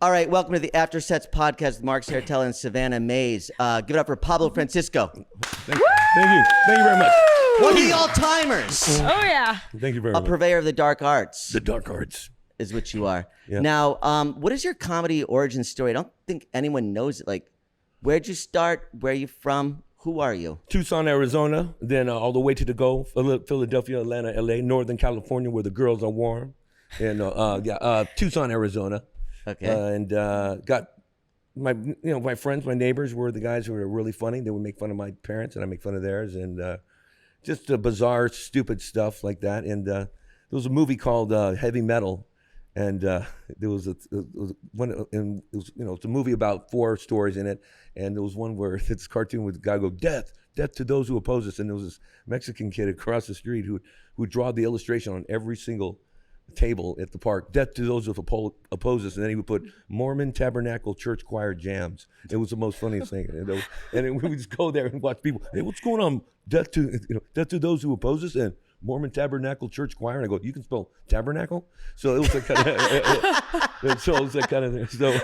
All right, welcome to the After Sets podcast with Mark Sartella and Savannah Mays. Give it up for Pablo Francisco. Thank you very much. One of the all-timers. Oh, yeah. Thank you very A much. purveyor of the dark arts. The dark arts. Is what you are. Yeah. Now, what is your comedy origin story? I don't think anyone knows it. Like, where'd you start? Where are you from? Who are you? Tucson, Arizona, then all the way to the Gulf, Philadelphia, Atlanta, LA, Northern California, where the girls are warm, and Tucson, Arizona. Okay. And got my friends, my neighbors were the guys who were really funny. They would make fun of my parents, and I make fun of theirs, and just bizarre, stupid stuff like that. And there was a movie called Heavy Metal. And there was one, and it was, it's a movie about 4 stories in it. And there was one where it's a cartoon with the guy go, death to those who oppose us. And there was this Mexican kid across the street who would draw the illustration on every single table at the park. Death to those who oppose us. And then he would put Mormon Tabernacle Church Choir jams. It was the most funniest thing. And then we would just go there and watch people. Hey, what's going on? Death to those who oppose us. And Mormon Tabernacle Church Choir, and I go, you can spell tabernacle? So it was like kind of, so it was like kind of, so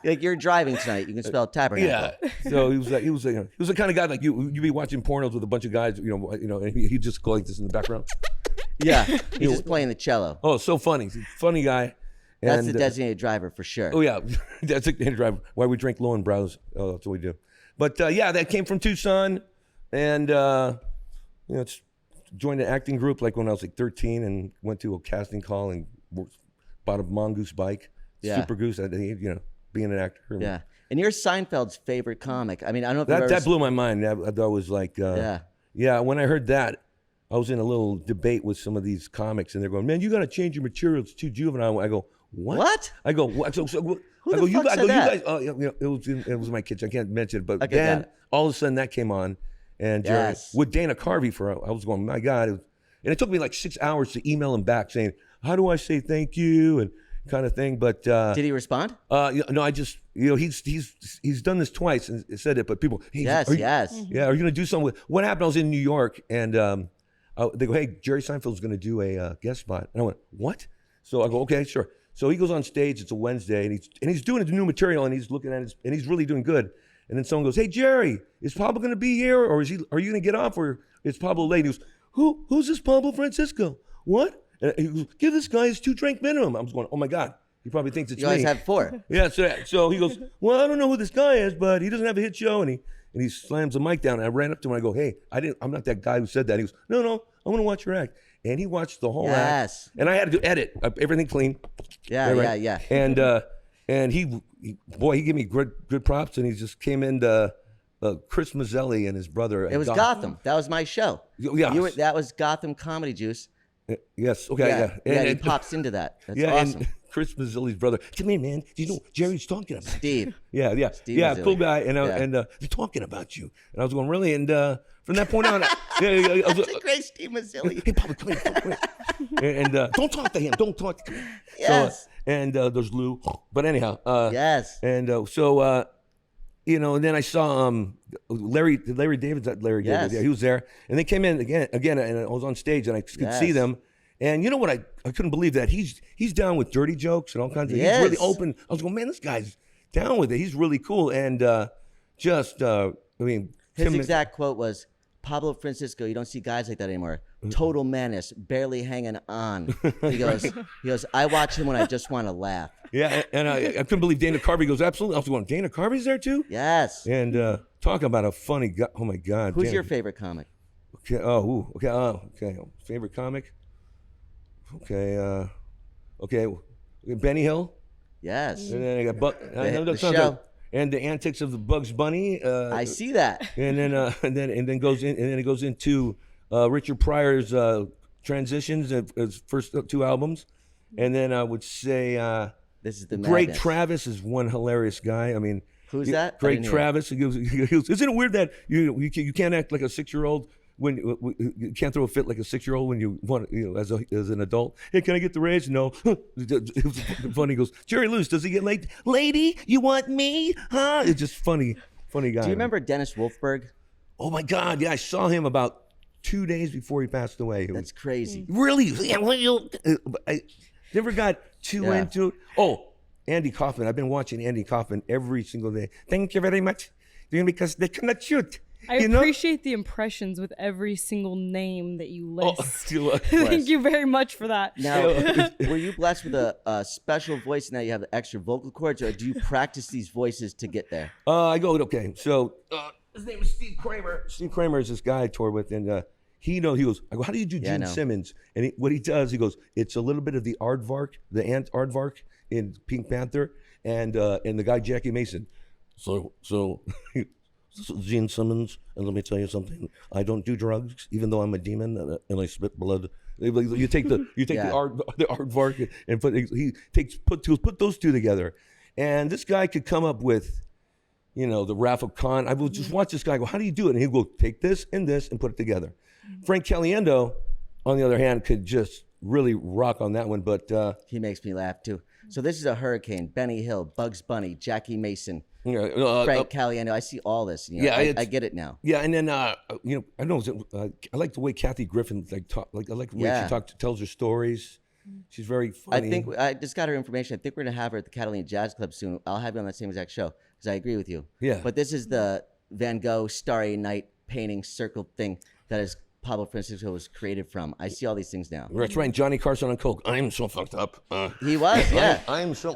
like you're driving tonight, you can spell tabernacle. Yeah. So he was the kind of guy like you'd be watching pornos with a bunch of guys, and he'd just go like this in the background. Yeah, he's just playing the cello. Oh, so funny, he's a funny guy. That's the designated driver for sure. Oh yeah, designated driver. Why we drink Lowenbrau's? Oh, that's what we do. But yeah, that came from Tucson, and it's. Joined an acting group like when I was like 13 and went to a casting call and bought a Mongoose bike, Super Goose, being an actor. Yeah. And you're Seinfeld's favorite comic. I mean, I don't know if that blew my mind. I was like, yeah, when I heard that, I was in a little debate with some of these comics and they're going, man, you got to change your material. It's too juvenile. I go, what? I go, what? Who the fuck said that? You guys, it was my kids. I can't mention it, but Okay, then all of a sudden that came on. And with Dana Carvey I was going, my God. And it took me like 6 hours to email him back saying, how do I say thank you and kind of thing. But did he respond? No, I just, he's done this twice and said it, but people, hey, yes. Yeah, are you going to do something with, what happened? I was in New York and they go, hey, Jerry Seinfeld's going to do a guest spot. And I went, what? So I go, okay, sure. So he goes on stage, it's a Wednesday, and he's doing the new material and he's looking at it, and he's really doing good. And then someone goes, hey, Jerry, is Pablo going to be here? Or are you going to get off? Or is Pablo late? He goes, who's this Pablo Francisco? What? And he goes, give this guy his 2-drink minimum. I was going, oh, my God. He probably thinks it's you me. You guys have 4. Yeah, so he goes, well, I don't know who this guy is, but he doesn't have a hit show. And he slams the mic down. And I ran up to him and I go, hey, I'm not that guy who said that. He goes, no, I want to watch your act. And he watched the whole act. And I had to edit everything clean. Yeah. And he gave me good props, and he just came into Chris Mazzelli and his brother. It was Gotham. That was my show. Yeah. That was Gotham Comedy Juice. Yes. Okay. Yeah. And he pops into that. That's awesome. And Chris Mazzelli's brother. Come here, man. Do you know what Jerry's talking about? Steve. Yeah. Steve yeah. Mazzelli. Cool guy. And they're talking about you. And I was going, really? And from that point on, I was That's a great Steve Mazzelli. Hey, Pablo, come here. And don't talk to him. Don't talk to him. Yes. So, and there's Lou. But anyhow. Yes. And and then I saw Larry David. Yes. Yeah, he was there. And they came in again, and I was on stage, and I could see them. And you know what? I couldn't believe that. He's down with dirty jokes and all kinds of. Yes. He's really open. I was going, man, this guy's down with it. He's really cool. And his exact quote was, Pablo Francisco, you don't see guys like that anymore. Total menace, barely hanging on. He goes, I watch him when I just want to laugh. Yeah, and I couldn't believe Dana Carvey goes, absolutely. I was going, Dana Carvey's there too? Yes. And talk about a funny guy. Oh my God. Who's your favorite comic? Okay. Okay. Favorite comic? Okay. Benny Hill. Yes. And then I got The show. And the antics of the Bugs Bunny. I see that. And then it goes into Richard Pryor's transitions of his first 2 albums. And then I would say this is the Greg madness. Travis is one hilarious guy. I mean, who's that? Greg Travis. He goes, isn't it weird that you can't act like a 6-year-old when you can't throw a fit like a 6-year-old when you want, as an adult? Hey, can I get the raise? No. It was funny. He goes, Jerry Lewis, does he get late? Lady, you want me? Huh? It's just funny guy. Do you remember Dennis Wolfberg? Oh my God, yeah, I saw him about 2 days before he passed away. Andy Kaufman. I've been watching Andy Kaufman every single day. Thank you very much. Because they cannot shoot. I appreciate the impressions with every single name that you list. Oh, Thank you very much for that. Now, were you blessed with a special voice? Now you have the extra vocal cords, or do you practice these voices to get there? I go, okay. So his name is Steve Kramer. Steve Kramer is this guy I toured with, and he goes, I go, how do you do Gene Simmons? And what he does, he goes, it's a little bit of the aardvark, the ant aardvark in Pink Panther, and the guy Jackie Mason. So this is Gene Simmons, and let me tell you something. I don't do drugs, even though I'm a demon and I spit blood. You take the aardvark and put those two together, and this guy could come up with, the Wrath of Khan. I will just watch this guy go, how do you do it? And he'll go, take this and put it together. Frank Caliendo, on the other hand, could just really rock on that one, but he makes me laugh too. So this is a hurricane. Benny Hill, Bugs Bunny, Jackie Mason. Frank Caliendo. I see all this. I get it now. Yeah, and then I know I like the way Kathy Griffin I like the way she tells her stories. She's very funny. I think I just got her information. I think we're gonna have her at the Catalina Jazz Club soon. I'll have you on that same exact show because I agree with you. Yeah. But this is the Van Gogh Starry Night painting circle thing that is Pablo Francisco was created from. I see all these things now. That's right. Johnny Carson on coke. I'm so fucked up. He was, yeah. I'm so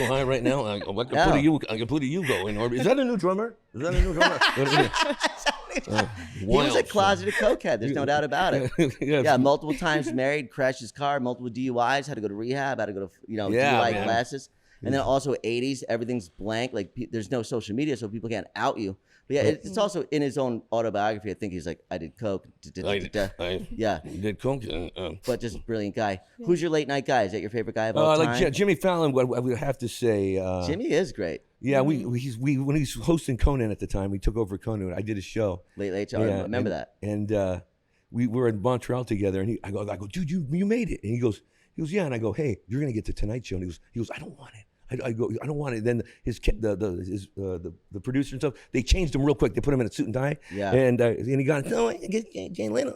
high right now. I can put a Yugo in orbit. Is that a new drummer? He was a closeted cokehead. There's no doubt about it. Yeah, multiple times married, crashed his car, multiple DUIs, had to go to rehab, had to go to DUI classes. And then also 80s, everything's blank. Like there's no social media, so people can't out you. But yeah, it's also in his own autobiography. I think he's like, I did coke. Yeah, you did coke. But just a brilliant guy. Who's your late night guy? Is that your favorite guy of all time? Like Jimmy Fallon. I would have to say. Jimmy is great. Yeah, we when he was hosting Conan at the time, we took over Conan. I did a show. Late show. I remember that. And we were in Montreal together, and I go, dude, you made it. And he goes, yeah. And I go, hey, you're gonna get the Tonight Show. And he goes, I don't want it. I go, I don't want it. Then the producer and stuff, they changed him real quick. They put him in a suit and tie. Yeah. And he got, no, I get Jay Leno.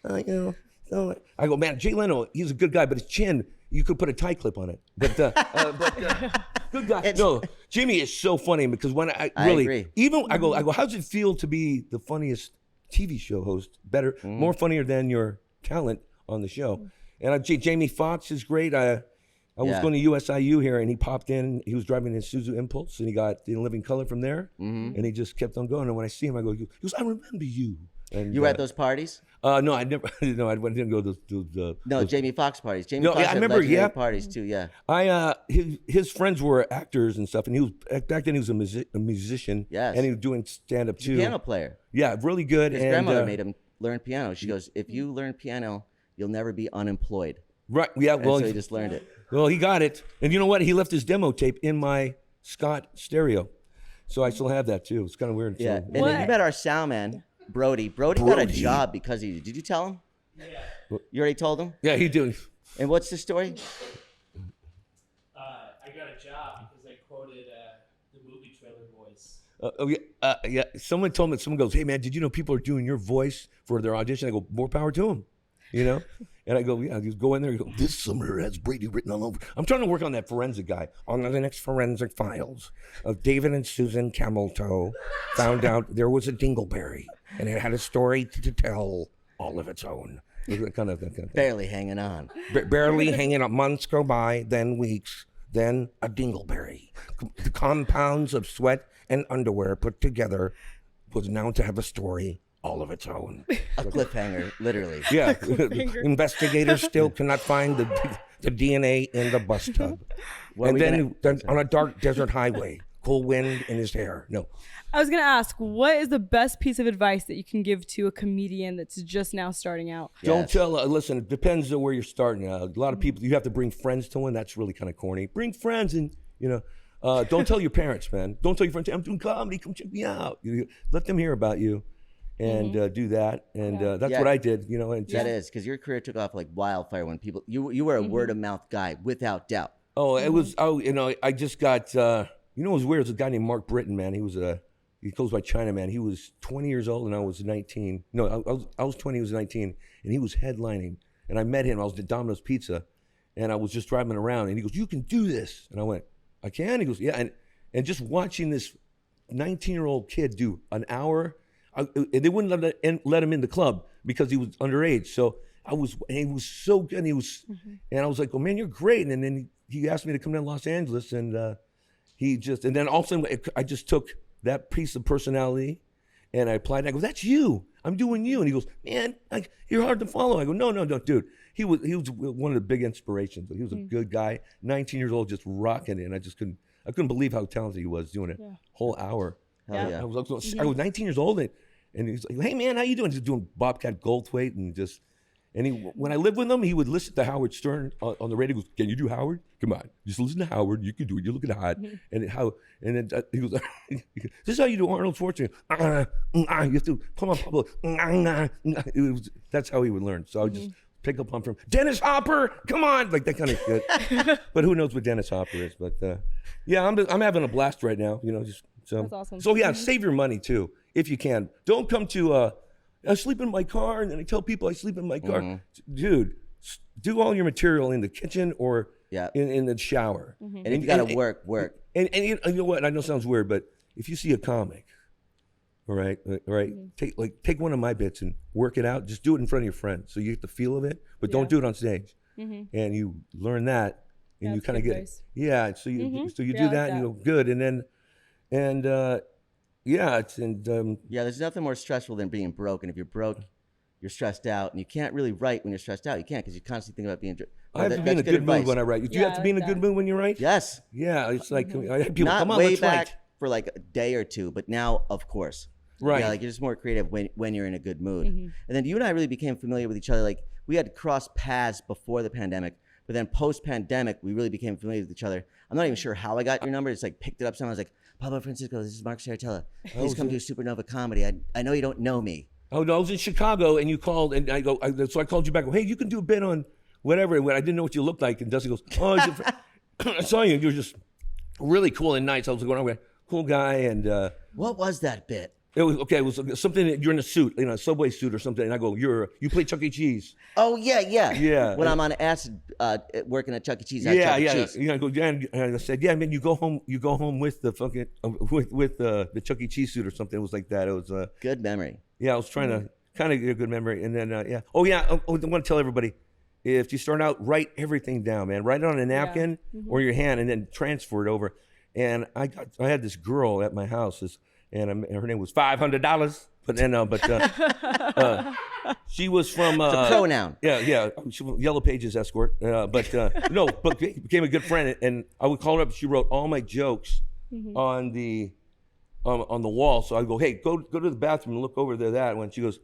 I go, man, Jay Leno, he's a good guy, but his chin, you could put a tie clip on it. But good guy. No, Jimmy is so funny because when I agree. Even I go, how does it feel to be the funniest TV show host? Better, more funnier than your talent on the show. And Jamie Foxx is great. I was going to USIU here, and he popped in. He was driving his Isuzu Impulse, and he got In Living Color from there. And he just kept on going. And when I see him, I go, he goes, I remember you. And, you were at those parties? No, I never. No, I didn't go to those. Jamie Foxx parties. Jamie Foxx I remember. Parties too. Yeah. His friends were actors and stuff, and he was back then. He was a musician. Yes. And he was doing stand up too. Piano player. Yeah, really good. His grandmother made him learn piano. She goes, if you learn piano, you'll never be unemployed. Right. Yeah. Well, so he just learned it. Well, he got it. And you know what? He left his demo tape in my Scott stereo. So I still have that too. It's kind of weird. Yeah. And then you met our sound man, Brody. Brody got a job because of you. Did you tell him? Yeah. You already told him? Yeah, he did. And what's the story? I got a job because I quoted the movie trailer voice. Yeah. Someone told me, someone goes, hey man, did you know people are doing your voice for their audition? I go, more power to them. And I go, yeah, you go in there, you go, this summer has Brady written all over. I'm trying to work on that forensic guy. On the next forensic files of David and Susan Cameltoe found out there was a dingleberry and it had a story to tell all of its own. Kind of barely hanging on. Barely hanging on. Months go by, then weeks, then a dingleberry. The compounds of sweat and underwear put together was now to have a story all of its own. A cliffhanger, literally. Yeah. Investigators still cannot find the DNA in the bus tub. And then on a dark desert highway, cool wind in his hair. No. I was going to ask, what is the best piece of advice that you can give to a comedian that's just now starting out? Yes. Don't tell, listen, it depends on where you're starting. A lot of people, you have to bring friends to one. That's really kind of corny. Bring friends and, don't tell your parents, man. Don't tell your friends, I'm doing comedy, come check me out. Let them hear about you. And do that, and that's what I did, And that is because your career took off like wildfire when people. You were a word of mouth guy without doubt. Oh, it was. Oh, I just got. It was weird. There's a guy named Mark Britton, man. He goes by China Man. He was 20 years old, and I was 19. No, I was 20. He was 19, and he was headlining. And I met him. I was at Domino's Pizza, and I was just driving around, and he goes, "You can do this," and I went, I can. He goes, yeah. And just watching this 19-year-old kid do an hour, and they wouldn't let him in the club because he was underage. So he was so good. And I was like, oh man, you're great. And then he asked me to come down to Los Angeles, and then all of a sudden I just took that piece of personality and I applied. I go, that's you. I'm doing you. And he goes, man, you're hard to follow. I go, no, dude. He was one of the big inspirations. He was a good guy, 19 years old, just rocking it. And I couldn't believe how talented he was doing it. Whole hour. Yeah. I was 19 years old, and he's like, hey man, how you doing? Just doing Bobcat Goldthwait when I lived with him, he would listen to Howard Stern on the radio. He goes, can you do Howard? Come on, just listen to Howard. You can do it. You're looking hot. And then he goes, this is how you do Arnold Schwarzenegger. You have to come on, Pablo. That's how he would learn. So I would just pick up on from Dennis Hopper. Come on, like that kind of shit. But who knows what Dennis Hopper is? But yeah, I'm having a blast right now. That's awesome. So yeah, save your money too if you can. Don't come to. I sleep in my car, and then I tell people I sleep in my car. Dude, do all your material in the kitchen or in the shower. And if you gotta work. And you know what? I know it sounds weird, but if you see a comic, all right, take one of my bits and work it out. Just do it in front of your friends so you get the feel of it, but don't do it on stage. And you learn that, and you kind of get it. Yeah, so you do that, and you go good, and then there's nothing more stressful than being broke. And if you're broke, you're stressed out, and you can't really write when you're stressed out. You can't because you constantly think about being. I have to be in a good mood when I write. Do you have to be in a good mood when you write? Yes. Yeah, it's like I have people not come on, way let's back write. for like a day or two, but now of course. Right. Yeah, like you're just more creative when you're in a good mood. And then you and I really became familiar with each other. Like we had crossed paths before the pandemic, but then post-pandemic, we really became familiar with each other. I'm not even sure how I got your number. It's like picked it up somehow. I was like, Pablo Francisco, this is Mark Saratella. Please come do Supernova Comedy. I know you don't know me. Oh no, I was in Chicago, and you called, and so I called you back. Hey, you can do a bit on whatever. And I didn't know what you looked like, and Dusty goes, oh, I saw you. You were just really cool and nice. I was going, okay, cool guy, and what was that bit? It was something that you're in a suit, a subway suit or something. And I go, you play Chuck E. Cheese. Oh yeah. When I'm on acid, working at Chuck E. Cheese. Yeah. I go, and I said, yeah, man, you go home with the fucking with the Chuck E. Cheese suit or something. It was like that. It was good memory. Yeah, I was trying to kind of get a good memory, and then I want to tell everybody, if you start out, write everything down, man. Write it on a napkin or your hand, and then transfer it over. And I had this girl at my house. And her name was $500. But then, she was from it's a pronoun. Yeah. She was Yellow Pages escort. But became a good friend. And I would call her up. She wrote all my jokes on the wall. So I go, hey, go to the bathroom and look over there. That one. She goes,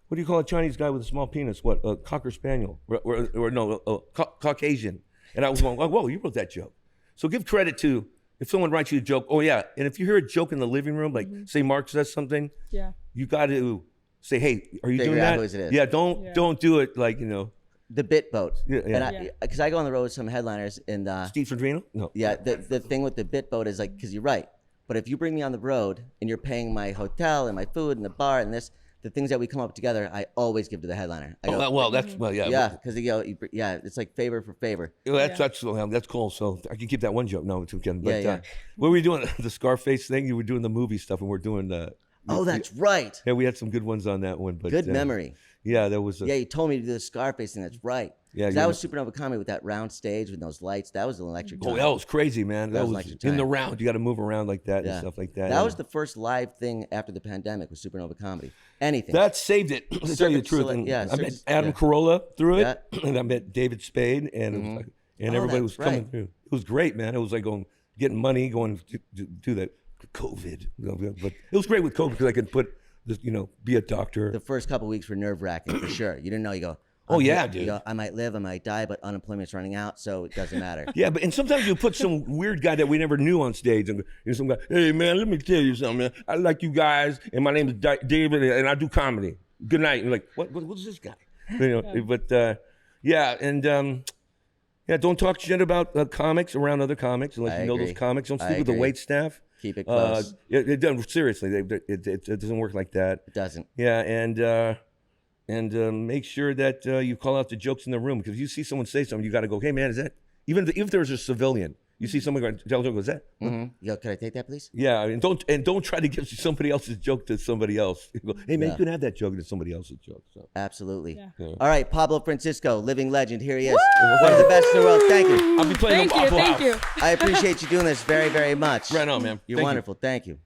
what do you call a Chinese guy with a small penis? What, a Cocker Spaniel or no, Caucasian? And I was going, whoa, you wrote that joke. So give credit to. If someone writes you a joke, and if you hear a joke in the living room, like say Mark says something, you got to say, hey, are you doing that? Who it is. Yeah, don't do it like the bit boat. Yeah. And because I go on the road with some headliners, and Steve Sandrino? No. Yeah, the thing with the bit boat is like because you're right, but if you bring me on the road and you're paying my hotel and my food and the bar and this. The things that we come up together, I always give to the headliner. I go, yeah, because it's like favor for favor. That's cool. So I can keep that one joke. No, it's okay. But what were we doing? The Scarface thing. You were doing the movie stuff, and we're doing the. Oh, that's right. Yeah, we had some good ones on that one. But good memory. Yeah, there was. You told me to do the Scarface thing. That's right. Yeah, that was Supernova Comedy with that round stage with those lights. That was an electric time. Oh, that was crazy, man. That was in the round. You got to move around like that and stuff like that. That was the first live thing after the pandemic was Supernova Comedy. Anything. That saved it, to tell you the truth. I met Adam Carolla through it, and I met David Spade, and everybody was coming through. It was great, man. It was like getting money, going to do that COVID. But it was great with COVID because I could be a doctor. The first couple of weeks were nerve-wracking for sure. You didn't know. You go, oh yeah, dude. I might live, I might die, but unemployment's running out, so it doesn't matter. Yeah, and sometimes you put some weird guy that we never knew on stage, and some guy, hey man, let me tell you something, man. I like you guys, and my name is David, and I do comedy. Good night. And you're like, what's this guy? But don't talk shit about comics around other comics, unless you know those comics. Don't sleep with the wait staff. Keep it close. It doesn't seriously. It doesn't work like that. It doesn't. Yeah, and make sure that you call out the jokes in the room, because if you see someone say something, you got to go, hey man, is that even if there's a civilian, You see someone going, tell a joke, goes that? Yo, can I take that, please? Yeah, and don't try to give somebody else's joke to somebody else. You go, hey man, you can have that joke to somebody else's joke. So. Absolutely. Yeah. All right, Pablo Francisco, living legend. Here he is. One of the best in the world. Thank you. I'll be playing Thank you. Waffle House. Thank you. I appreciate you doing this very, very much. Right on, man. You're Thank you. wonderful. Thank you.